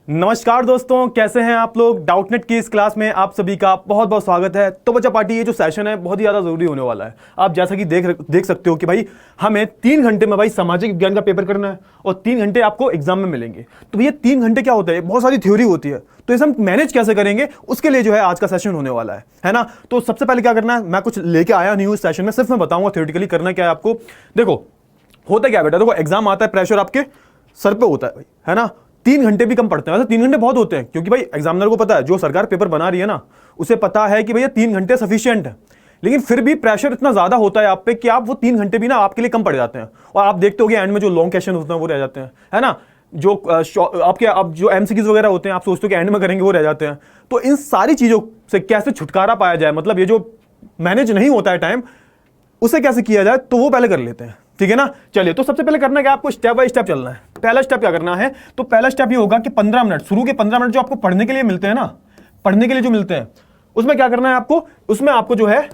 नमस्कार दोस्तों, कैसे हैं आप लोग। डाउटनेट की इस क्लास में आप सभी का बहुत बहुत स्वागत है। तो बच्चा पार्टी, ये जो सेशन है बहुत ही ज़्यादा ज़रूरी होने वाला है। आप जैसा कि देख सकते हो कि भाई हमें 3 घंटे में भाई सामाजिक विज्ञान का पेपर करना है और 3 घंटे आपको एग्जाम में मिलेंगे। तो भैया 3 घंटे क्या होता है, बहुत सारी थ्योरी होती है, तो इसे हम मैनेज कैसे करेंगे उसके लिए जो है आज का सेशन होने वाला है ना। तो सबसे पहले क्या करना है, मैं कुछ लेके आया नहीं हूँ इस सेशन में, सिर्फ मैं बताऊंगा थ्योरेटिकली करना क्या है आपको। देखो होता क्या है बेटा, देखो एग्जाम आता है, प्रेशर आपके सर पे होता है भाई, है ना। 3 घंटे भी कम पड़ते हैं, वैसे 3 घंटे बहुत होते हैं, क्योंकि भाई एग्जामिनर को पता है, जो सरकार पेपर बना रही है ना उसे पता है कि भैया 3 घंटे सफिशिएंट है। लेकिन फिर भी प्रेशर इतना ज्यादा होता है आप पे कि आप वो 3 घंटे भी ना आपके लिए कम पड़ जाते हैं। और आप देखते हो एंड में जो लॉन्ग क्वेश्चन होते हैं वो रह जाते हैं, है ना। जो आपके अब जो एमसीक्यूज वगैरह होते हैं आप सोचते हो कि एंड में करेंगे, वो रह जाते हैं। तो इन सारी चीजों से कैसे छुटकारा पाया जाए, मतलब ये जो मैनेज नहीं होता है टाइम, उसे कैसे किया जाए, तो वो पहले कर लेते हैं, ठीक है ना। चलिए, तो सबसे पहले करना क्या, आपको स्टेप बाय स्टेप चलना है। पहला स्टेप क्या करना है, तो पहला स्टेप ये होगा कि 15 मिनट, शुरू के 15 मिनट जो आपको पढ़ने के लिए मिलते हैं ना, पढ़ने के लिए जो मिलते हैं, उसमें क्या करना है आपको, उसमें आपको जो है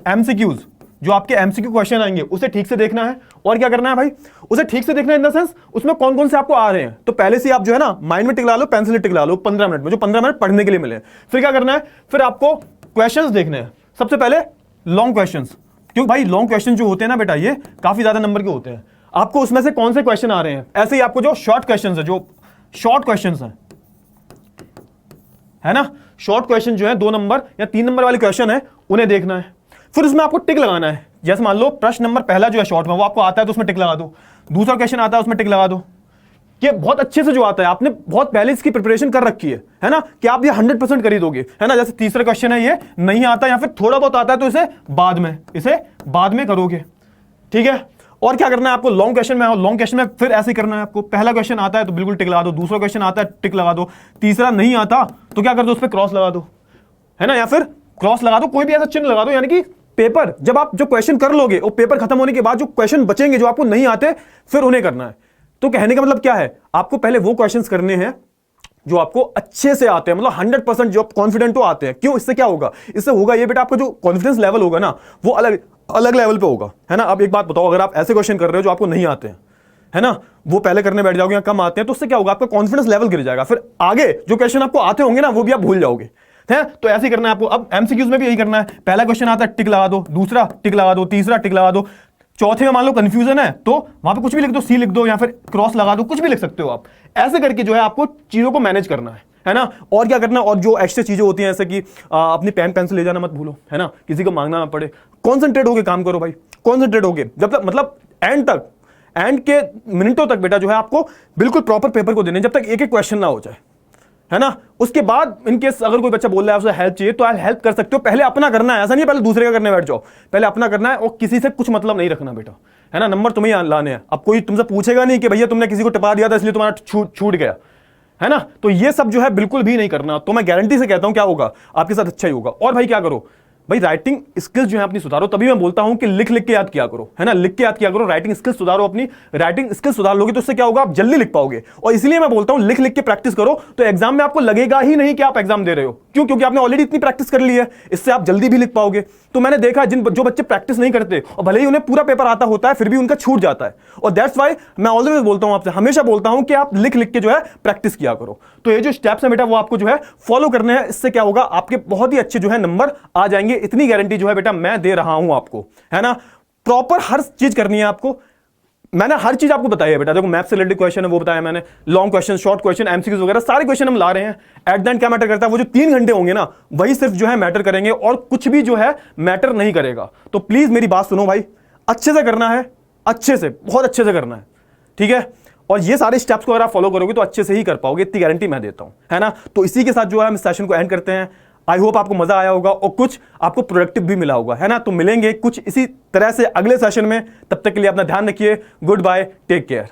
एमसीक्यूज, जो आपके एमसीक्यू क्वेश्चन आएंगे उसे ठीक से देखना है। और क्या करना है भाई, उसे ठीक से देखना है इन द सेंस उसमें कौन कौन से आपको आ रहे हैं, तो पहले से आप जो है ना माइंड में टिकला लो, पेंसिल टिकला लो 15 मिनट में, जो 15 मिनट पढ़ने के लिए मिले। फिर क्या करना है, फिर आपको क्वेश्चंस देखने हैं। सबसे पहले लॉन्ग क्वेश्चंस, क्योंकि भाई लॉन्ग क्वेश्चन जो होते हैं ना बेटा, ये काफी ज्यादा नंबर के होते हैं। आपको उसमें से कौन से क्वेश्चन आ रहे हैं, ऐसे ही आपको जो शॉर्ट क्वेश्चंस है, जो शॉर्ट क्वेश्चंस हैं, है ना, शॉर्ट क्वेश्चन जो है 2 नंबर या 3 नंबर वाले क्वेश्चन है, उन्हें देखना है। फिर उसमें आपको टिक लगाना है। जैसे मान लो प्रश्न नंबर पहला जो है शॉर्ट में वो आपको आता है, तो उसमें टिक लगा दो। दूसरा क्वेश्चन आता है, उसमें टिक लगा दो। ये बहुत अच्छे से जो आता है, आपने बहुत पहले इसकी प्रिपरेशन कर रखी है ना, कि आप ये 100% कर ही दोगे, है ना। जैसे तीसरा क्वेश्चन है, ये नहीं आता या फिर थोड़ा बहुत आता है, तो इसे बाद में करोगे, ठीक है। और क्या करना है आपको, लॉन्ग क्वेश्चन में फिर ऐसे करना है आपको। पहला क्वेश्चन आता है तो बिल्कुल टिक लगा दो, दूसरा क्वेश्चन आता है टिक लगा दो, तीसरा नहीं आता तो क्या कर दो, उस पर क्रॉस लगा दो, है ना, या फिर क्रॉस लगा दो, कोई भी ऐसा चिन्ह लगा दो। यानी कि पेपर जब आप जो क्वेश्चन कर लोगे और पेपर खत्म होने के बाद जो क्वेश्चन बचेंगे जो आपको नहीं आते, फिर उन्हें करना है। तो कहने का मतलब क्या है, आपको पहले वो क्वेश्चंस करने हैं जो आपको अच्छे से आते हैं, मतलब 100% जो कॉन्फिडेंट हो आते हैं। क्यों, इससे क्या होगा, इससे होगा ये बेटा, आपका जो कॉन्फिडेंस लेवल होगा ना वो अलग अलग लेवल पे होगा, है ना। अब एक बात बताओ, अगर आप ऐसे क्वेश्चन कर रहे हो जो आपको नहीं आते हैं, है ना, वो पहले करने बैठ जाओगे या कम आते हैं, तो उससे क्या होगा, आपका कॉन्फिडेंस लेवल गिर जाएगा। फिर आगे जो क्वेश्चन आपको आते होंगे ना वो भी आप भूल जाओगे, है। तो ऐसे ही करना है आपको। अब एमसीक्यूज में भी यही करना है, पहला क्वेश्चन आता है टिक लगा दो, दूसरा टिक लगा दो, तीसरा टिक लगा दो, चौथे में मान लो कंफ्यूजन है तो वहां पे कुछ भी लिख दो, सी लिख दो या फिर क्रॉस लगा दो, कुछ भी लिख सकते हो आप। ऐसे करके जो है आपको चीजों को मैनेज करना है ना। और क्या करना है, और जो एक्स्ट्रा चीजें होती हैं जैसे कि अपनी पेन पेंसिल ले जाना मत भूलो, है ना, किसी को मांगना ना पड़े। कॉन्सेंट्रेट होके काम करो भाई, कॉन्सेंट्रेट होके, जब तक मतलब एंड के मिनटों तक बेटा जो है आपको बिल्कुल प्रॉपर पेपर को देने, जब तक एक एक क्वेश्चन ना हो जाए, है ना। उसके बाद इनकेस अगर कोई बच्चा बोल रहा है उसे हेल्प चाहिए तो आप हेल्प कर सकते हो। पहले अपना करना है, ऐसा नहीं पहले दूसरे का करने बैठ जाओ, पहले अपना करना है। और किसी से कुछ मतलब नहीं रखना बेटा, है ना, नंबर तुम्हें लाने हैं। अब कोई तुमसे पूछेगा नहीं कि भैया तुमने किसी को टिपा दिया था इसलिए तुम्हारा छूट गया, है ना। तो ये सब जो है बिल्कुल भी नहीं करना। तो मैं गारंटी से कहता हूं क्या होगा, आपके साथ अच्छा ही होगा। और भाई क्या करो भाई, राइटिंग स्किल्स जो है अपनी सुधारो। तभी मैं बोलता हूं कि लिख लिख के याद किया करो, है ना, लिख के याद किया करो। राइटिंग स्किल्स सुधारो, अपनी राइटिंग स्किल्स सुधार लोगे तो उससे क्या होगा, आप जल्दी लिख पाओगे। और इसलिए मैं बोलता हूं लिख लिख के प्रैक्टिस करो, तो एग्जाम में आपको लगेगा ही नहीं कि आप एग्जाम दे रहे हो। क्यों, क्योंकि आपने ऑलरेडी इतनी प्रैक्टिस कर ली है, इससे आप जल्दी भी लिख पाओगे। तो मैंने देखा जो बच्चे प्रैक्टिस नहीं करते और भले ही उन्हें पूरा पेपर आता होता है फिर भी उनका छूट जाता है। और दैट्स वाई मैं ऑलवेज बोलता हूं, आपसे हमेशा बोलता हूं कि आप लिख लिख के जो है प्रैक्टिस किया करो। तो ये जो स्टेप्स है बेटा वो आपको जो है फॉलो करने हैं। इससे क्या होगा, आपके बहुत ही अच्छे जो है नंबर आ जाएंगे। इतनी गारंटी जो है बेटा मैं दे रहा हूं आपको, है ना। प्रॉपर हर चीज करनी है आपको, मैंने हर चीज आपको बताई है बेटा। देखो मैथ से रिलेटेड क्वेश्चन है वो बताया मैंने, long question, short question, MCQs वगैरह सारे क्वेश्चन हम ला रहे हैं। एट द एंड क्या मैटर करता है, वो जो 3 घंटे होंगे ना वही सिर्फ जो है मैटर करेंगे, और कुछ भी जो है मैटर नहीं करेगा। तो प्लीज मेरी बात सुनो भाई, अच्छे से करना है, अच्छे से, बहुत अच्छे से करना है, ठीक है। और ये सारे स्टेप्स को अगर आप फॉलो करोगे तो अच्छे से ही कर पाओगे, इतनी गारंटी मैं देता हूं, है ना। तो इसी के साथ जो है हम इस सेशन को एंड करते हैं। आई होप आपको मजा आया होगा और कुछ आपको प्रोडक्टिव भी मिला होगा, है ना। तो मिलेंगे कुछ इसी तरह से अगले सेशन में, तब तक के लिए अपना ध्यान रखिए। Goodbye, take care.